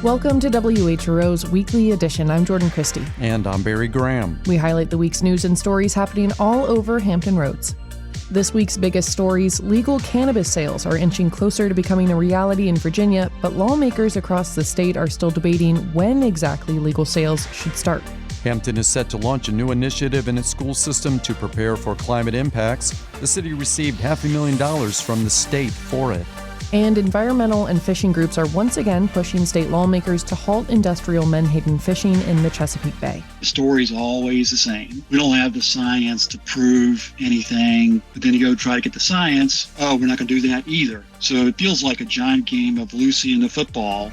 Welcome to WHRO's Weekly Edition. I'm Jordan Christie. And I'm Barry Graham. We highlight the week's news and stories happening all over Hampton roads. This week's biggest stories: legal cannabis sales are inching closer to becoming a reality in Virginia, but lawmakers across the state are still debating when exactly legal sales should start. Hampton is set to launch a new initiative in its school system to prepare for climate impacts. The city received $500,000 from the state for it. And environmental and fishing groups are once again pushing state lawmakers to halt industrial menhaden fishing in the Chesapeake Bay. The story's always the same. We don't have the science to prove anything, but then you go try to get the science. Oh, we're not going to do that either. So it feels like a giant game of Lucy and the football.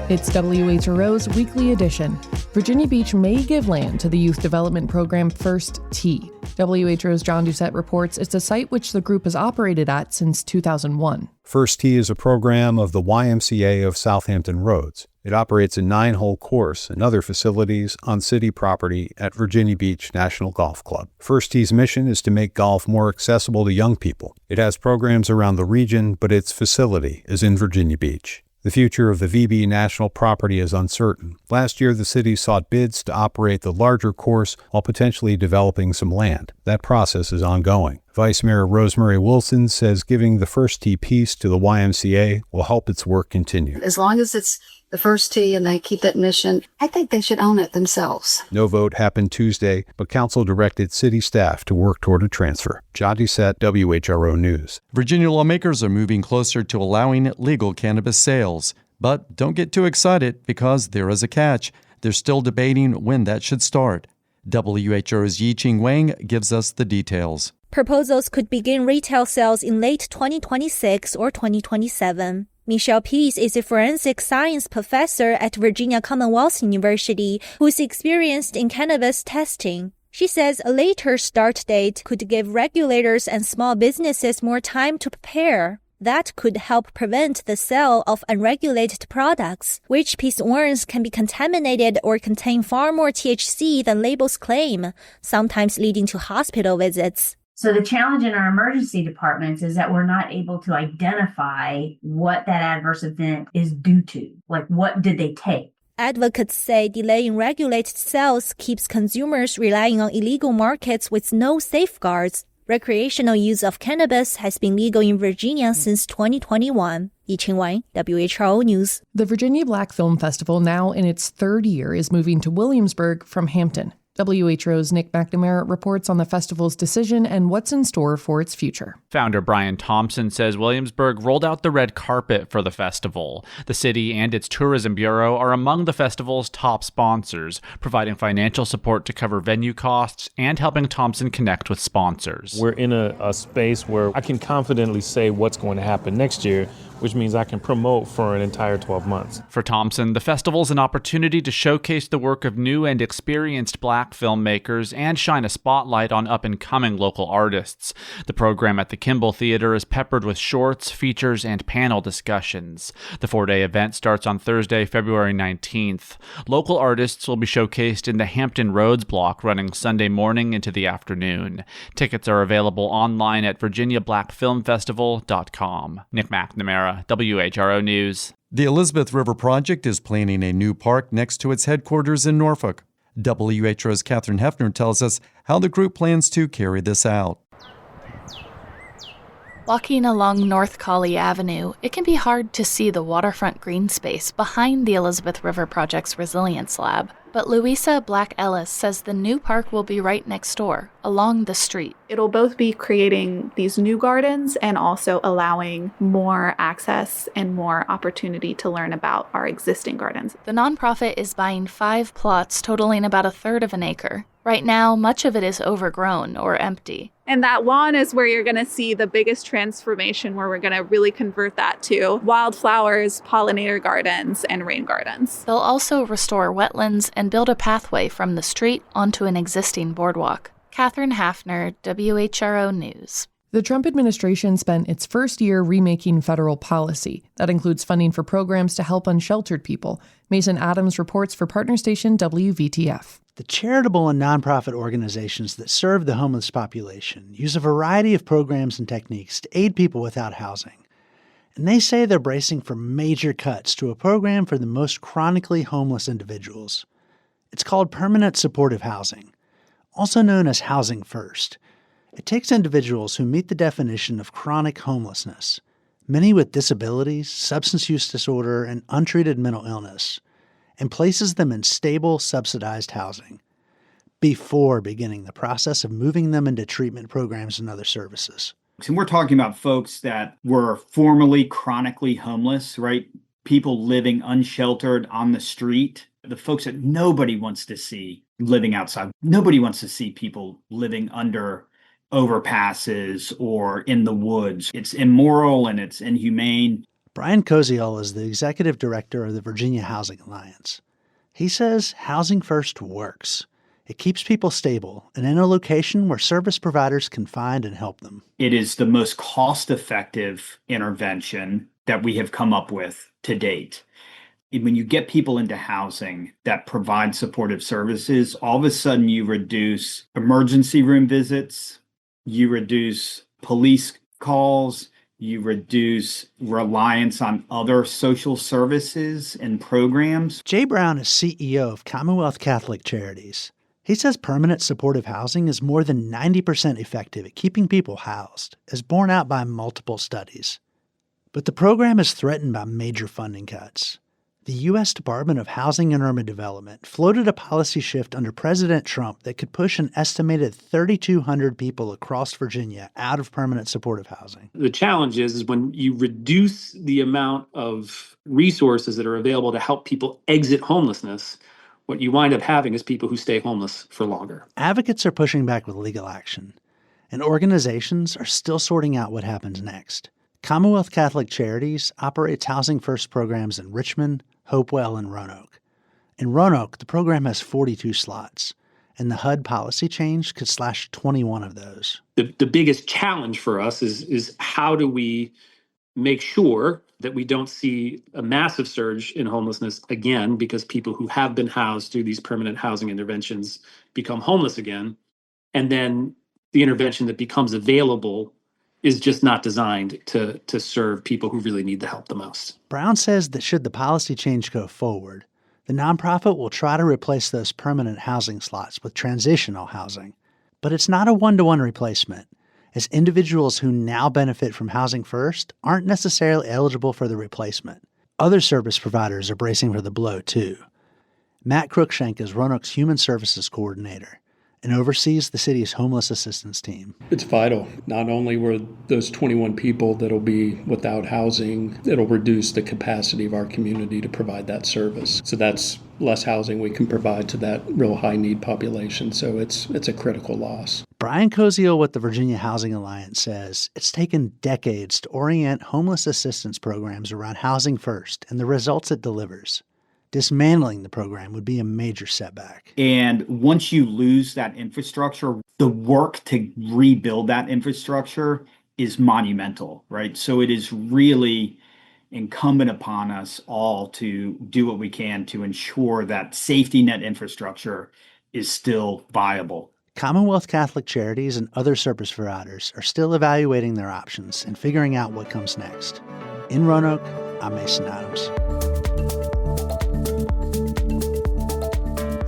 It's WHRO's Weekly Edition. Virginia Beach may give land to the youth development program First Tee. WHRO's John Doucette reports it's a site which the group has operated at since 2001. First Tee is a program of the YMCA of Southampton Roads. It operates a 9-hole course and other facilities on city property at Virginia Beach National Golf Club. First Tee's mission is to make golf more accessible to young people. It has programs around the region, but its facility is in Virginia Beach. The future of the VB national property is uncertain. Last year, the city sought bids to operate the larger course while potentially developing some land. That process is ongoing. Vice Mayor Rosemary Wilson says giving the First Tee piece to the YMCA will help its work continue. As long as it's the First Tee and they keep that mission, I think they should own it themselves. No vote happened Tuesday, but council directed city staff to work toward a transfer. John Doucette, WHRO News. Virginia lawmakers are moving closer to allowing legal cannabis sales. But don't get too excited because there is a catch. They're still debating when that should start. WHRO's Yi-Ching Wang gives us the details. Proposals could begin retail sales in late 2026 or 2027. Michelle Pease is a forensic science professor at Virginia Commonwealth University who's experienced in cannabis testing. She says a later start date could give regulators and small businesses more time to prepare. That could help prevent the sale of unregulated products, which Pease warns can be contaminated or contain far more THC than labels claim, sometimes leading to hospital visits. So the challenge in our emergency departments is that we're not able to identify what that adverse event is due to. Like, what did they take? Advocates say delaying regulated sales keeps consumers relying on illegal markets with no safeguards. Recreational use of cannabis has been legal in Virginia since 2021. Yi-Ching Wang, WHRO News. The Virginia Black Film Festival, now in its third year, is moving to Williamsburg from Hampton. WHRO's Nick McNamara reports on the festival's decision and what's in store for its future. Founder Brian Thompson says Williamsburg rolled out the red carpet for the festival. The city and its tourism bureau are among the festival's top sponsors, providing financial support to cover venue costs and helping Thompson connect with sponsors. We're in a space where I can confidently say what's going to happen next year, which means I can promote for an entire 12 months. For Thompson, the festival's an opportunity to showcase the work of new and experienced Black filmmakers and shine a spotlight on up-and-coming local artists. The program at the Kimball Theater is peppered with shorts, features, and panel discussions. The 4-day event starts on Thursday, February 19th. Local artists will be showcased in the Hampton Roads block running Sunday morning into the afternoon. Tickets are available online at virginiablackfilmfestival.com. Nick McNamara, WHRO News. The Elizabeth River Project is planning a new park next to its headquarters in Norfolk. WHRO's Catherine Hefner tells us how the group plans to carry this out. Walking along North Colley Avenue, it can be hard to see the waterfront green space behind the Elizabeth River Project's Resilience Lab. But Louisa Black-Ellis says the new park will be right next door, along the street. It'll both be creating these new gardens and also allowing more access and more opportunity to learn about our existing gardens. The nonprofit is buying 5 plots totaling about 1/3 of an acre. Right now, much of it is overgrown or empty. And that lawn is where you're going to see the biggest transformation, where we're going to really convert that to wildflowers, pollinator gardens, and rain gardens. They'll also restore wetlands and build a pathway from the street onto an existing boardwalk. Catherine Hafner, WHRO News. The Trump administration spent its first year remaking federal policy. That includes funding for programs to help unsheltered people. Mason Adams reports for partner station WVTF. The charitable and nonprofit organizations that serve the homeless population use a variety of programs and techniques to aid people without housing. And they say they're bracing for major cuts to a program for the most chronically homeless individuals. It's called permanent supportive housing, also known as Housing First. It takes individuals who meet the definition of chronic homelessness, many with disabilities, substance use disorder, and untreated mental illness, and places them in stable, subsidized housing before beginning the process of moving them into treatment programs and other services. And we're talking about folks that were formerly chronically homeless, right? People living unsheltered on the street, the folks that nobody wants to see living outside. Nobody wants to see people living under overpasses or in the woods. It's immoral and it's inhumane. Brian Koziol is the executive director of the Virginia Housing Alliance. He says Housing First works. It keeps people stable and in a location where service providers can find and help them. It is the most cost-effective intervention that we have come up with to date. When you get people into housing that provide supportive services, all of a sudden you reduce emergency room visits, you reduce police calls, you reduce reliance on other social services and programs. Jay Brown is CEO of Commonwealth Catholic Charities. He says permanent supportive housing is more than 90% effective at keeping people housed, as borne out by multiple studies. But the program is threatened by major funding cuts. The U.S. Department of Housing and Urban Development floated a policy shift under President Trump that could push an estimated 3,200 people across Virginia out of permanent supportive housing. The challenge is when you reduce the amount of resources that are available to help people exit homelessness, what you wind up having is people who stay homeless for longer. Advocates are pushing back with legal action, and organizations are still sorting out what happens next. Commonwealth Catholic Charities operates Housing First programs in Richmond, Hopewell, and Roanoke. In Roanoke, the program has 42 slots, and the HUD policy change could slash 21 of those. The biggest challenge for us is how do we make sure that we don't see a massive surge in homelessness again because people who have been housed through these permanent housing interventions become homeless again. And then the intervention that becomes available is just not designed to serve people who really need the help the most. Brown says that should the policy change go forward, the nonprofit will try to replace those permanent housing slots with transitional housing. But it's not a one-to-one replacement, as individuals who now benefit from Housing First aren't necessarily eligible for the replacement. Other service providers are bracing for the blow, too. Matt Cruikshank is Roanoke's Human Services Coordinator and oversees the city's homeless assistance team. It's vital. Not only were those 21 people that'll be without housing, it'll reduce the capacity of our community to provide that service. So that's less housing we can provide to that real high need population. So it's a critical loss. Brian Koziol with the Virginia Housing Alliance says it's taken decades to orient homeless assistance programs around Housing First and the results it delivers. Dismantling the program would be a major setback. And once you lose that infrastructure, the work to rebuild that infrastructure is monumental, right? So it is really incumbent upon us all to do what we can to ensure that safety net infrastructure is still viable. Commonwealth Catholic Charities and other service providers are still evaluating their options and figuring out what comes next. In Roanoke, I'm Mason Adams.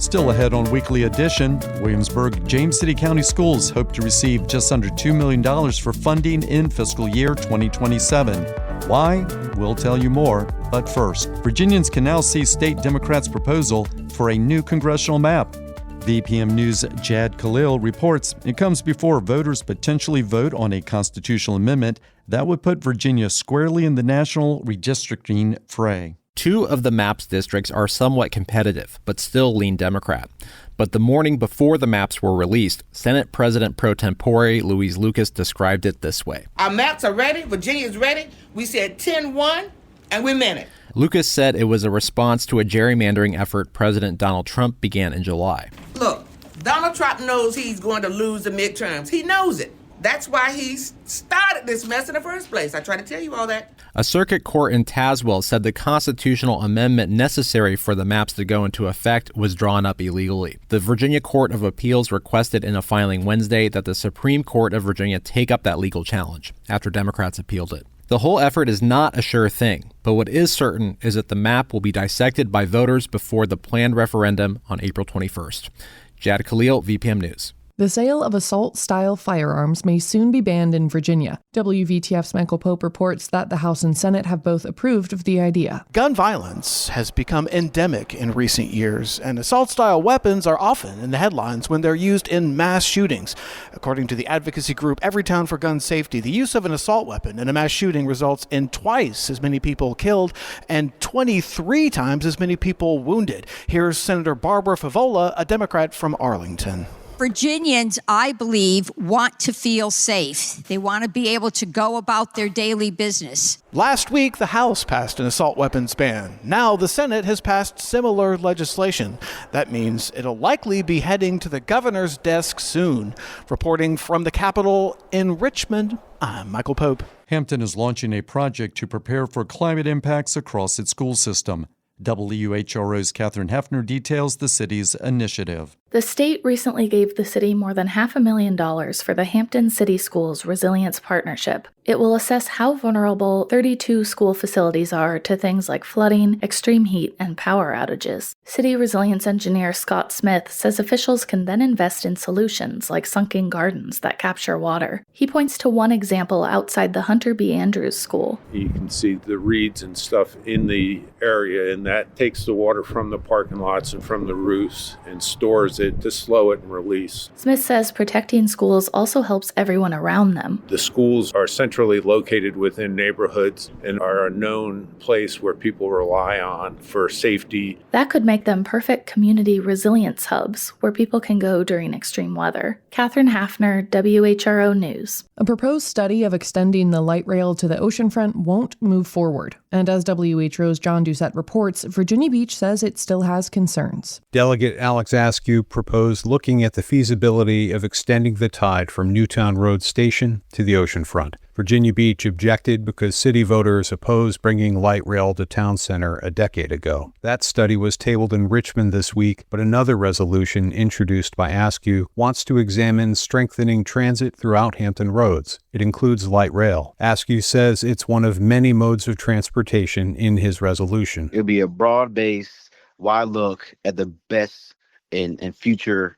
Still ahead on Weekly Edition, Williamsburg James City County Schools hope to receive just under $2 million for funding in fiscal year 2027. Why? We'll tell you more. But first, Virginians can now see state Democrats' proposal for a new congressional map. VPM News' Jad Khalil reports it comes before voters potentially vote on a constitutional amendment that would put Virginia squarely in the national redistricting fray. Two of the map's districts are somewhat competitive, but still lean Democrat. But the morning before the maps were released, Senate President pro tempore Louise Lucas described it this way. Our maps are ready. Virginia's ready. We said 10-1, and we meant it. Lucas said it was a response to a gerrymandering effort President Donald Trump began in July. Look, Donald Trump knows he's going to lose the midterms. He knows it. That's why he started this mess in the first place. I tried to tell you all that. A circuit court in Tazewell said the constitutional amendment necessary for the maps to go into effect was drawn up illegally. The Virginia Court of Appeals requested in a filing Wednesday that the Supreme Court of Virginia take up that legal challenge after Democrats appealed it. The whole effort is not a sure thing, but what is certain is that the map will be dissected by voters before the planned referendum on April 21st. Jad Khalil, VPM News. The sale of assault-style firearms may soon be banned in Virginia. WVTF's Michael Pope reports that the House and Senate have both approved of the idea. Gun violence has become endemic in recent years, and assault-style weapons are often in the headlines when they're used in mass shootings. According to the advocacy group Everytown for Gun Safety, the use of an assault weapon in a mass shooting results in twice as many people killed and 23 times as many people wounded. Here's Senator Barbara Favola, a Democrat from Arlington. Virginians, I believe, want to feel safe. They want to be able to go about their daily business. Last week, the House passed an assault weapons ban. Now the Senate has passed similar legislation. That means it'll likely be heading to the governor's desk soon. Reporting from the Capitol in Richmond, I'm Michael Pope. Hampton is launching a project to prepare for climate impacts across its school system. WHRO's Catherine Hefner details the city's initiative. The state recently gave the city more than $500,000 for the Hampton City Schools Resilience Partnership. It will assess how vulnerable 32 school facilities are to things like flooding, extreme heat, and power outages. City resilience engineer Scott Smith says officials can then invest in solutions like sunken gardens that capture water. He points to one example outside the Hunter B. Andrews School. You can see the reeds and stuff in the area, and that takes the water from the parking lots and from the roofs and stores it to slow it and release. Smith says protecting schools also helps everyone around them. The schools are centrally located within neighborhoods and are a known place where people rely on for safety. That could make them perfect community resilience hubs where people can go during extreme weather. Catherine Hafner, WHRO News. A proposed study of extending the light rail to the oceanfront won't move forward. And as WHRO's John Doucette reports, Virginia Beach says it still has concerns. Delegate Alex Askew proposed looking at the feasibility of extending the tide from Newtown Road Station to the oceanfront. Virginia Beach objected because city voters opposed bringing light rail to town center a decade ago. That study was tabled in Richmond this week, but another resolution introduced by Askew wants to examine strengthening transit throughout Hampton roads. It includes light rail. Askew says it's one of many modes of transportation in his resolution. It'll be a broad-based, wide look at the best and future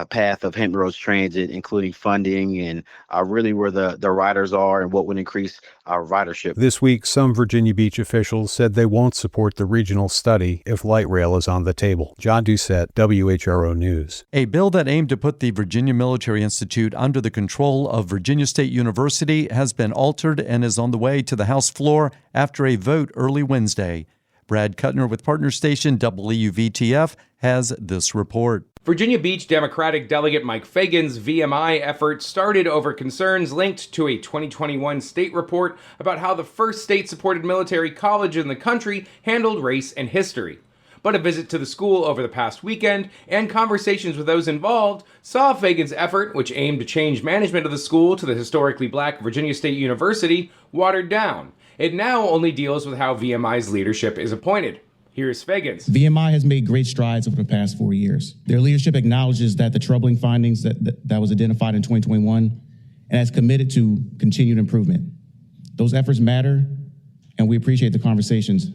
path of Hampton Roads Transit, including funding and really where the riders are and what would increase our ridership. This week, some Virginia Beach officials said they won't support the regional study if light rail is on the table. John Doucette, WHRO News. A bill that aimed to put the Virginia Military Institute under the control of Virginia State University has been altered and is on the way to the House floor after a vote early Wednesday. Brad Kuttner with partner station WVTF has this report. Virginia Beach Democratic Delegate Mike Fagan's VMI effort started over concerns linked to a 2021 state report about how the first state-supported military college in the country handled race and history. But a visit to the school over the past weekend and conversations with those involved saw Fagan's effort, which aimed to change management of the school to the historically black Virginia State University, watered down. It now only deals with how VMI's leadership is appointed. Here's Fagan's. VMI has made great strides over the past 4 years. Their leadership acknowledges that the troubling findings that was identified in 2021 and has committed to continued improvement. Those efforts matter, and we appreciate the conversations,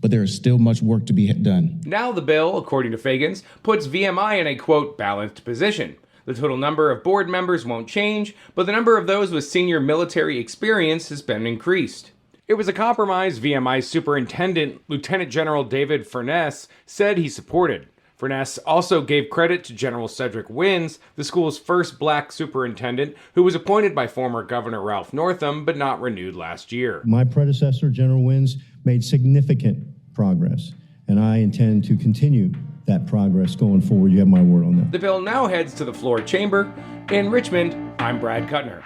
but there is still much work to be done. Now the bill, according to Fagan's, puts VMI in a, quote, balanced position. The total number of board members won't change, but the number of those with senior military experience has been increased. It was a compromise VMI's superintendent, Lieutenant General David Furness, said he supported. Furness also gave credit to General Cedric Wins, the school's first black superintendent, who was appointed by former Governor Ralph Northam but not renewed last year. My predecessor, General Wins, made significant progress, and I intend to continue that progress going forward. You have my word on that. The bill now heads to the floor chamber. In Richmond, I'm Brad Kuttner.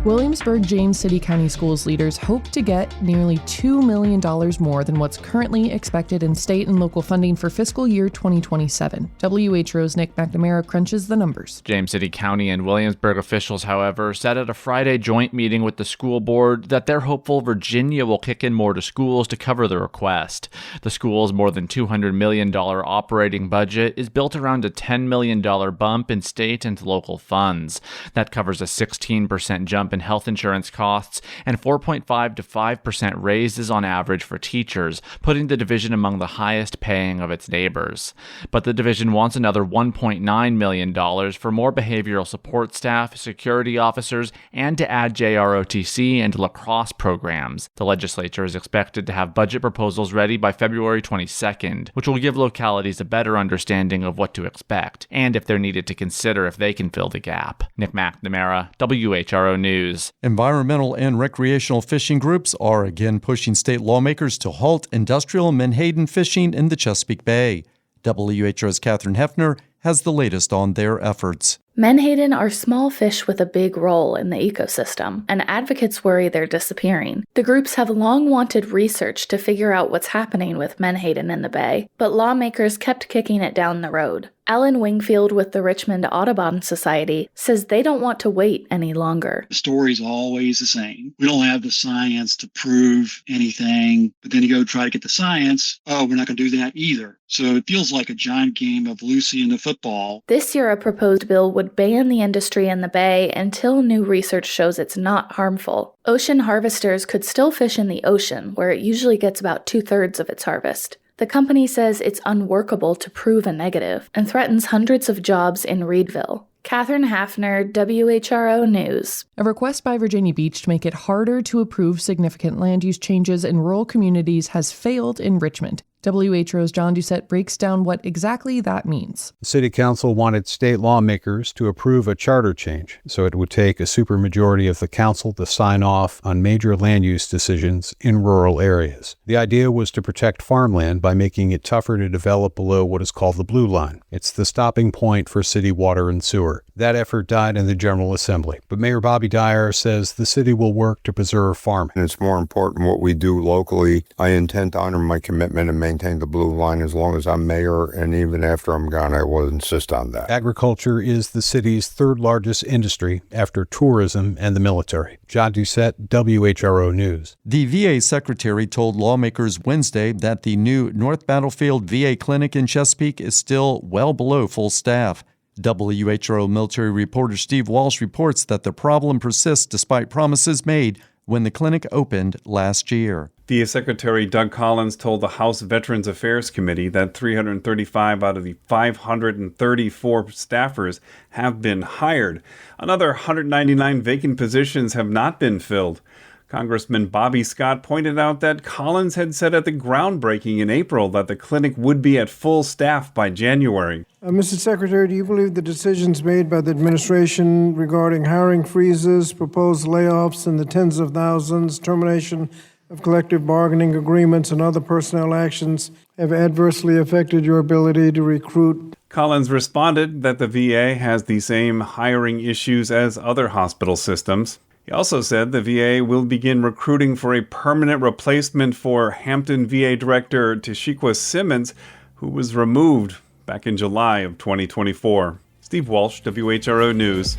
Williamsburg James City County Schools leaders hope to get nearly $2 million more than what's currently expected in state and local funding for fiscal year 2027. WHRO's Nick McNamara crunches the numbers. James City County and Williamsburg officials, however, said at a Friday joint meeting with the school board that they're hopeful Virginia will kick in more to schools to cover the request. The school's more than $200 million operating budget is built around a $10 million bump in state and local funds. That covers a 16% jump in health insurance costs and 4.5 to 5% raises on average for teachers, putting the division among the highest paying of its neighbors. But the division wants another $1.9 million for more behavioral support staff, security officers, and to add JROTC and lacrosse programs. The legislature is expected to have budget proposals ready by February 22nd, which will give localities a better understanding of what to expect and if they're needed to consider if they can fill the gap. Nick McNamara, WHRO News. Environmental and recreational fishing groups are again pushing state lawmakers to halt industrial menhaden fishing in the Chesapeake Bay. WHRO's Catherine Hefner has the latest on their efforts. Menhaden are small fish with a big role in the ecosystem, and advocates worry they're disappearing. The groups have long wanted research to figure out what's happening with menhaden in the bay, but lawmakers kept kicking it down the road. Ellen Wingfield with the Richmond Audubon Society says they don't want to wait any longer. The story's always the same. We don't have the science to prove anything, but then you go try to get the science. Oh, we're not going to do that either. So it feels like a giant game of Lucy and the football. This year, a proposed bill would ban the industry in the bay until new research shows it's not harmful. Ocean harvesters could still fish in the ocean, where it usually gets about 2/3 of its harvest. The company says it's unworkable to prove a negative and threatens hundreds of jobs in Reedville. Catherine Hafner, WHRO News. A request by Virginia Beach to make it harder to approve significant land use changes in rural communities has failed in Richmond. WHRO's John Doucette breaks down what exactly that means. The City Council wanted state lawmakers to approve a charter change, so it would take a supermajority of the council to sign off on major land use decisions in rural areas. The idea was to protect farmland by making it tougher to develop below what is called the blue line. It's the stopping point for city water and sewer. That effort died in the General Assembly, but Mayor Bobby Dyer says the city will work to preserve farming. It's more important what we do locally. I intend to honor my commitment and maintain the blue line as long as I'm mayor, and even after I'm gone, I will insist on that. Agriculture is the city's third largest industry after tourism and the military. John Doucette, WHRO News. The VA secretary told lawmakers Wednesday that the new North Battlefield VA clinic in Chesapeake is still well below full staff. WHRO military reporter Steve Walsh reports that the problem persists despite promises made when the clinic opened last year. VA Secretary Doug Collins told the House Veterans Affairs Committee that 335 out of the 534 staffers have been hired. Another 199 vacant positions have not been filled. Congressman Bobby Scott pointed out that Collins had said at the groundbreaking in April that the clinic would be at full staff by January. Mr. Secretary, do you believe the decisions made by the administration regarding hiring freezes, proposed layoffs in the tens of thousands, termination of collective bargaining agreements, and other personnel actions have adversely affected your ability to recruit? Collins responded that the VA has the same hiring issues as other hospital systems. He also said the VA will begin recruiting for a permanent replacement for Hampton VA Director Tashikwa Simmons, who was removed back in July of 2024. Steve Walsh, WHRO News.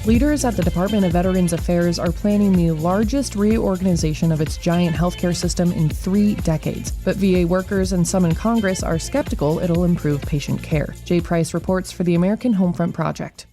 Leaders at the Department of Veterans Affairs are planning the largest reorganization of its giant healthcare system in 3 decades. But VA workers and some in Congress are skeptical it'll improve patient care. Jay Price reports for the American Homefront Project.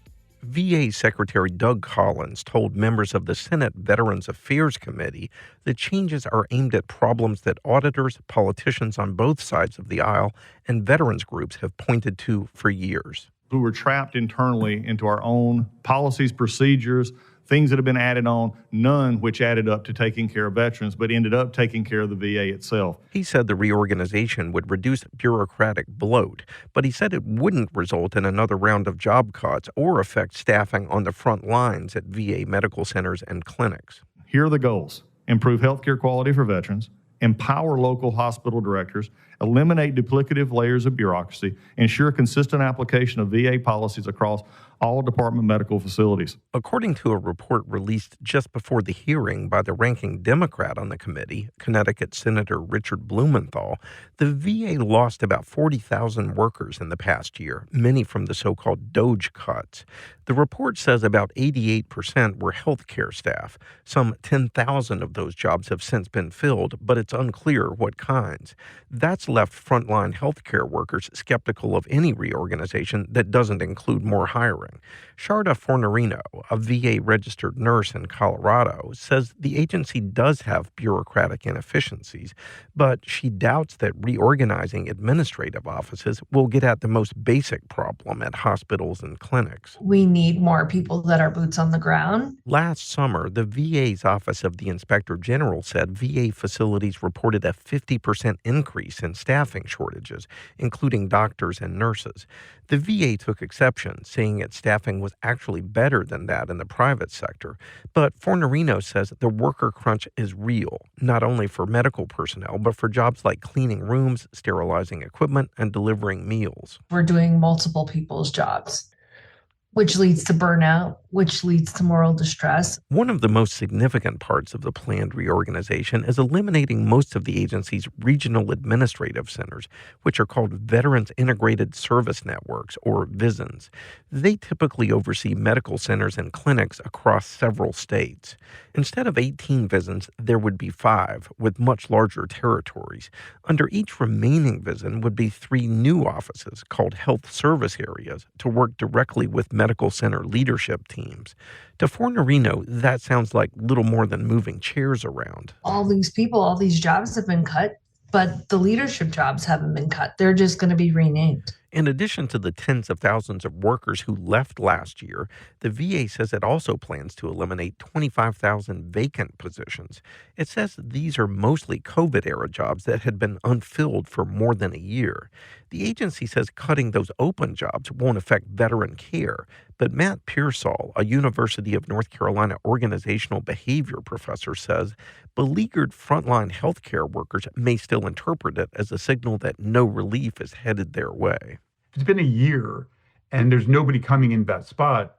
VA Secretary Doug Collins told members of the Senate Veterans Affairs Committee that changes are aimed at problems that auditors, politicians on both sides of the aisle, and veterans groups have pointed to for years. We were trapped internally into our own policies, procedures, things that have been added on, none which added up to taking care of veterans, but ended up taking care of the VA itself. He said the reorganization would reduce bureaucratic bloat, but he said it wouldn't result in another round of job cuts or affect staffing on the front lines at VA medical centers and clinics. Here are the goals: improve healthcare quality for veterans, empower local hospital directors, eliminate duplicative layers of bureaucracy, ensure consistent application of VA policies across all department medical facilities. According to a report released just before the hearing by the ranking Democrat on the committee, Connecticut Senator Richard Blumenthal, the VA lost about 40,000 workers in the past year, many from the so-called DOGE cuts. The report says about 88% were healthcare staff. Some 10,000 of those jobs have since been filled, but it's unclear what kinds. That's left frontline healthcare workers skeptical of any reorganization that doesn't include more hiring. Sharda Fornerino, a VA-registered nurse in Colorado, says the agency does have bureaucratic inefficiencies, but she doubts that reorganizing administrative offices will get at the most basic problem at hospitals and clinics. We need more people that are boots on the ground. Last summer, the VA's Office of the Inspector General said VA facilities reported a 50% increase in staffing shortages, including doctors and nurses. The VA took exception, saying its staffing was actually better than that in the private sector. But Fornerino says the worker crunch is real, not only for medical personnel, but for jobs like cleaning rooms, sterilizing equipment, and delivering meals. We're doing multiple people's jobs, which leads to burnout, which leads to moral distress. One of the most significant parts of the planned reorganization is eliminating most of the agency's regional administrative centers, which are called Veterans Integrated Service Networks, or VISNs. They typically oversee medical centers and clinics across several states. Instead of 18 VISNs, there would be 5, with much larger territories. Under each remaining VISN would be 3 new offices called health service areas to work directly with medical center leadership teams. To Fornerino, that sounds like little more than moving chairs around. All these people, all these jobs have been cut, but the leadership jobs haven't been cut. They're just going to be renamed. In addition to the tens of thousands of workers who left last year, the VA says it also plans to eliminate 25,000 vacant positions. It says these are mostly COVID-era jobs that had been unfilled for more than a year. The agency says cutting those open jobs won't affect veteran care, but Matt Pearsall, a University of North Carolina organizational behavior professor, says beleaguered frontline healthcare workers may still interpret it as a signal that no relief is headed their way. It's been a year and there's nobody coming in that spot.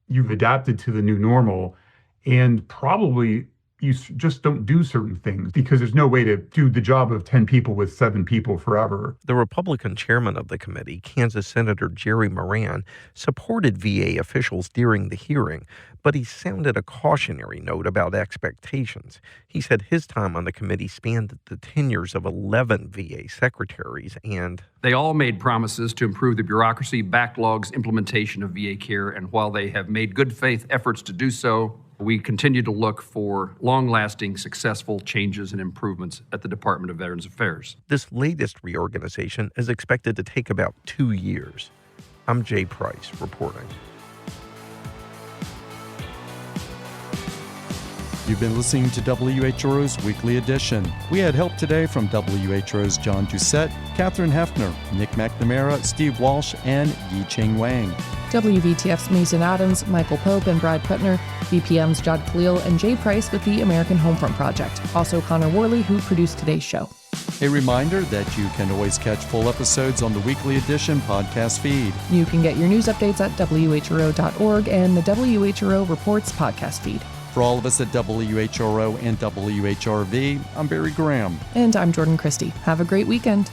You've adapted to the new normal, and probably you just don't do certain things because there's no way to do the job of 10 people with 7 people forever. The Republican chairman of the committee, Kansas Senator Jerry Moran, supported VA officials during the hearing, but he sounded a cautionary note about expectations. He said his time on the committee spanned the tenures of 11 VA secretaries, and they all made promises to improve the bureaucracy, backlogs, implementation of VA care, and while they have made good faith efforts to do so, we continue to look for long-lasting, successful changes and improvements at the Department of Veterans Affairs. This latest reorganization is expected to take about 2 years. I'm Jay Price reporting. You've been listening to WHRO's Weekly Edition. We had help today from WHRO's John Doucette, Catherine Hefner, Nick McNamara, Steve Walsh, and Yi-Ching Wang. WVTF's Mason Adams, Michael Pope, and Brad Putner. VPM's Jod Khalil and Jay Price with the American Homefront Project. Also Connor Worley, who produced today's show. A reminder that you can always catch full episodes on the Weekly Edition podcast feed. You can get your news updates at WHRO.org and the WHRO Reports podcast feed. For all of us at WHRO and WHRV, I'm Barry Graham. And I'm Jordan Christie. Have a great weekend.